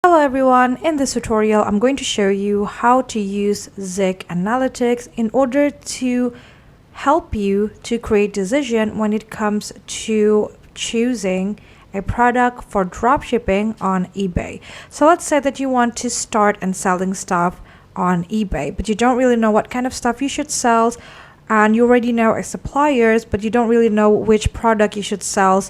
Hello everyone, in this tutorial I'm going to show you how to use Zik Analytics in order to help you to create decision when it comes to choosing a product for dropshipping on eBay. So let's say that you want to start and selling stuff on eBay, but you don't really know what kind of stuff you should sell, and you already know a suppliers, but you don't really know which product you should sell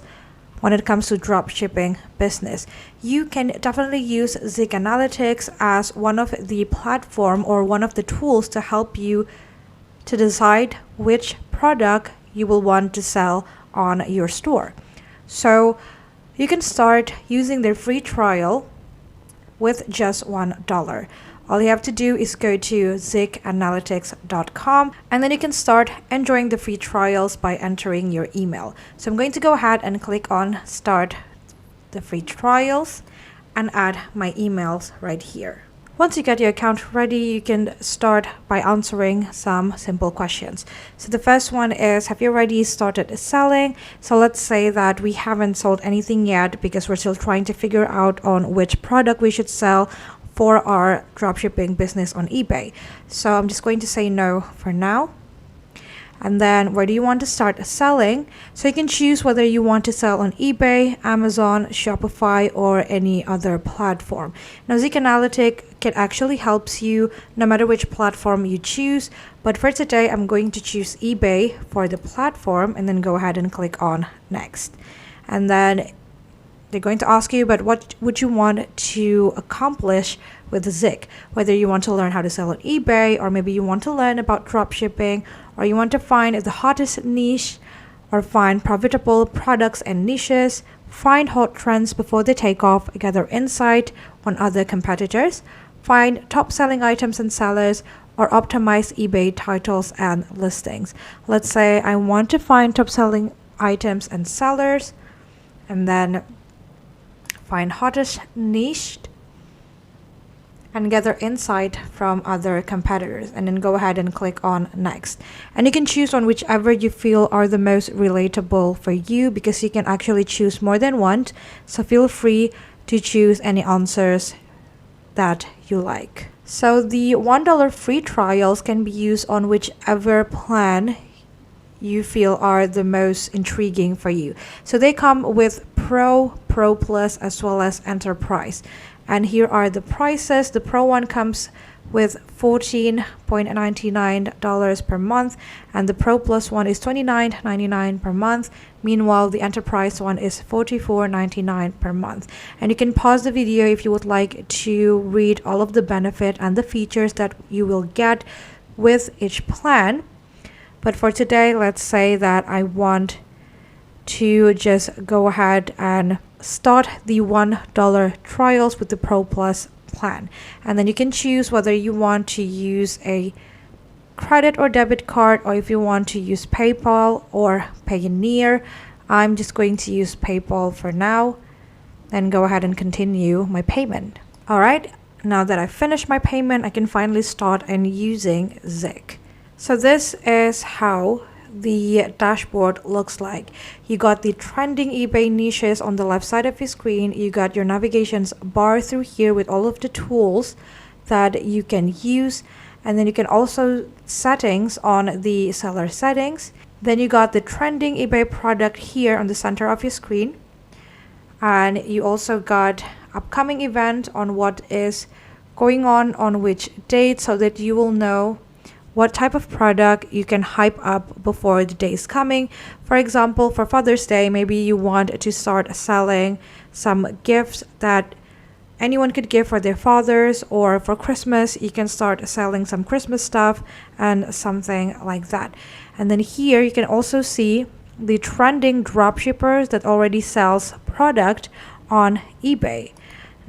when it comes to dropshipping business. You can definitely use Zik Analytics as one of the platform or one of the tools to help you to decide which product you will want to sell on your store. So you can start using their free trial with just $1. All you have to do is go to zikanalytics.com and then you can start enjoying the free trials by entering your email. So I'm going to go ahead and click on start the free trials and add my emails right here. Once you get your account ready, you can start by answering some simple questions. So the first one is, have you already started selling? So let's say that we haven't sold anything yet because we're still trying to figure out on which product we should sell for our dropshipping business on eBay. So I'm just going to say no for now. And then where do you want to start selling? So you can choose whether you want to sell on eBay, Amazon, Shopify, or any other platform. Now Zik Analytics can actually helps you no matter which platform you choose. But for today, I'm going to choose eBay for the platform and then go ahead and click on next. And then they're going to ask you, but what would you want to accomplish with Zik? Whether you want to learn how to sell on eBay, or maybe you want to learn about dropshipping, or you want to find the hottest niche, or find profitable products and niches, find hot trends before they take off, gather insight on other competitors, find top selling items and sellers, or optimize eBay titles and listings. Let's say I want to find top selling items and sellers, and then find hottest niche and gather insight from other competitors, and then go ahead and click on next. And you can choose on whichever you feel are the most relatable for you, because you can actually choose more than one. So feel free to choose any answers that you like. So the $1 free trials can be used on whichever plan you feel are the most intriguing for you. So they come with Pro Plus, as well as Enterprise. And here are the prices. The Pro one comes with $14.99 per month, and the Pro Plus one is $29.99 per month. Meanwhile, the Enterprise one is $44.99 per month. And you can pause the video if you would like to read all of the benefit and the features that you will get with each plan. But for today, let's say that I want to just go ahead and start the $1 trials with the Pro Plus plan. And then you can choose whether you want to use a credit or debit card, or if you want to use PayPal or Payoneer. I'm just going to use PayPal for now, and go ahead and continue my payment. All right, now that I've finished my payment, I can finally start and using Zik. So this is how the dashboard looks like. You got the trending eBay niches on the left side of your screen. You got your navigations bar through here with all of the tools that you can use. And then you can also settings on the seller settings. Then you got the trending eBay product here on the center of your screen. And you also got upcoming event on what is going on which date, so that you will know what type of product you can hype up before the day is coming. For example, for Father's Day, maybe you want to start selling some gifts that anyone could give for their fathers, or for Christmas, you can start selling some Christmas stuff and something like that. And then here you can also see the trending dropshippers that already sells product on eBay.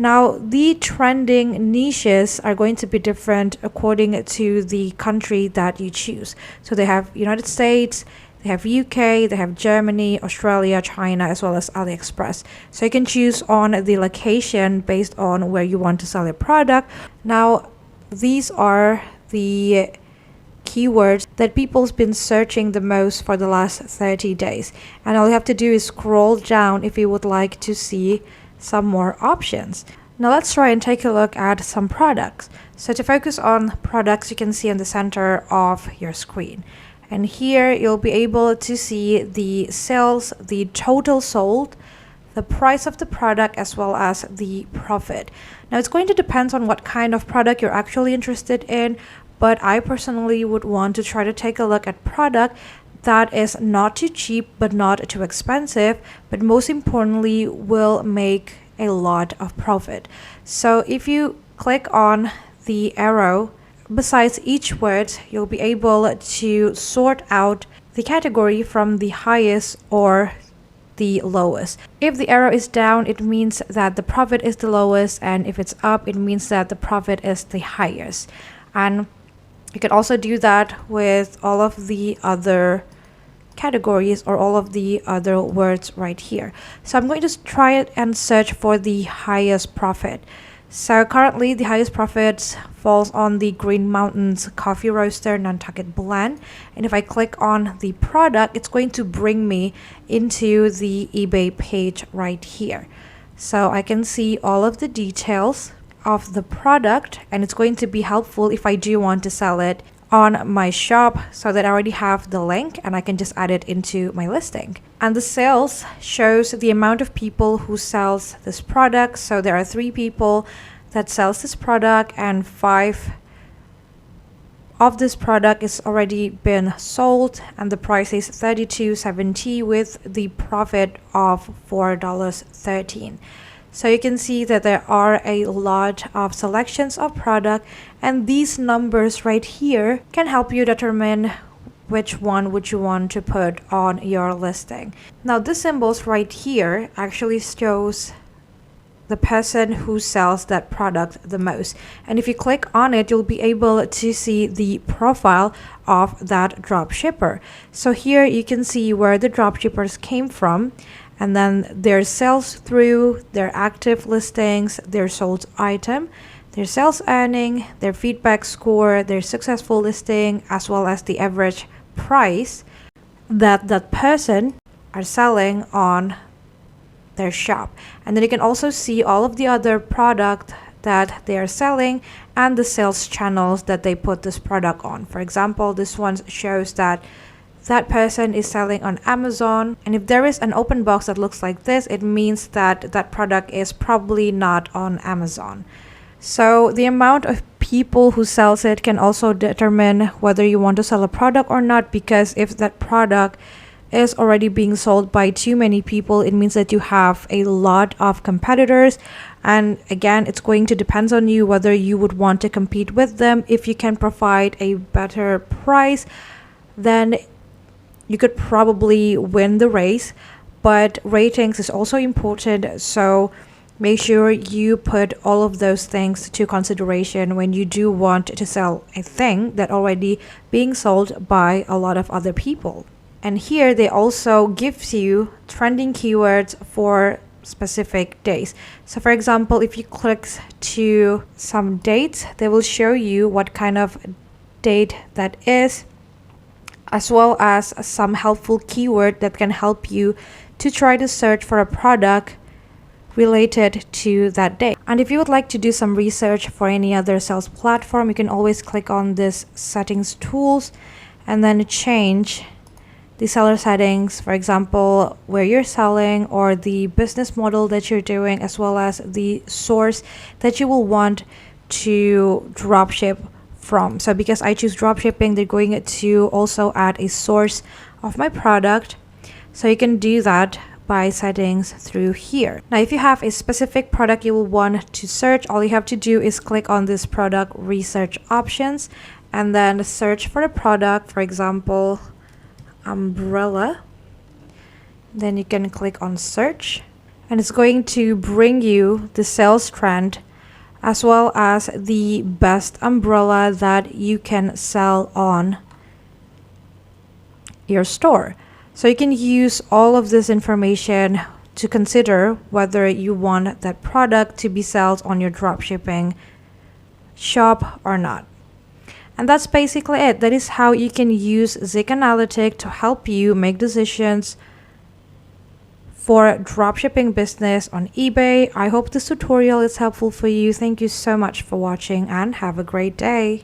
Now, the trending niches are going to be different according to the country that you choose. So they have United States, they have UK, they have Germany, Australia, China, as well as AliExpress. So you can choose on the location based on where you want to sell your product. Now, these are the keywords that people's been searching the most for the last 30 days. And all you have to do is scroll down if you would like to see some more options. Now let's try and take a look at some products. So to focus on products, you can see in the center of your screen. And here you'll be able to see the sales, the total sold, the price of the product, as well as the profit. Now it's going to depend on what kind of product you're actually interested in, but I personally would want to try to take a look at product that is not too cheap but not too expensive, but most importantly will make a lot of profit. So if you click on the arrow besides each word, you'll be able to sort out the category from the highest or the lowest. If the arrow is down, it means that the profit is the lowest, and if it's up, it means that the profit is the highest. And you can also do that with all of the other categories or all of the other words right here. So I'm going to try it and search for the highest profit. So currently the highest profits falls on the Green Mountains Coffee Roaster Nantucket Blend. And if I click on the product, it's going to bring me into the eBay page right here. So I can see all of the details of the product, and it's going to be helpful if I do want to sell it on my shop, so that I already have the link and I can just add it into my listing. And the sales shows the amount of people who sells this product. So there are 3 people that sells this product, and 5 of this product is already been sold, and the price is $32.70 with the profit of $4.13. So you can see that there are a lot of selections of product, and these numbers right here can help you determine which one would you want to put on your listing. Now the symbols right here actually shows the person who sells that product the most. And if you click on it, you'll be able to see the profile of that drop shipper. So here you can see where the drop shippers came from, and then their sales through, their active listings, their sold item, their sales earning, their feedback score, their successful listing, as well as the average price that that person are selling on their shop. And then you can also see all of the other product that they are selling and the sales channels that they put this product on. For example, this one shows that that person is selling on Amazon, and if there is an open box that looks like this, it means that that product is probably not on Amazon. So the amount of people who sells it can also determine whether you want to sell a product or not, because if that product is already being sold by too many people, it means that you have a lot of competitors. And again, it's going to depend on you whether you would want to compete with them. If you can provide a better price, then you could probably win the race. But ratings is also important, so make sure you put all of those things to consideration when you do want to sell a thing that already being sold by a lot of other people. And here they also gives you trending keywords for specific days. So for example, if you click to some dates, they will show you what kind of date that is, as well as some helpful keyword that can help you to try to search for a product related to that day. And if you would like to do some research for any other sales platform, you can always click on this settings tools and then change the seller settings, for example, where you're selling or the business model that you're doing, as well as the source that you will want to dropship from. So because I choose dropshipping, they're going to also add a source of my product. So you can do that by settings through here. Now, if you have a specific product you will want to search, all you have to do is click on this product research options and then search for a product, for example, umbrella. Then you can click on search, and it's going to bring you the sales trend as well as the best umbrella that you can sell on your store. So you can use all of this information to consider whether you want that product to be sold on your dropshipping shop or not. And that's basically it. That is how you can use Zik Analytics to help you make decisions for dropshipping business on eBay. I hope this tutorial is helpful for you. Thank you so much for watching and have a great day.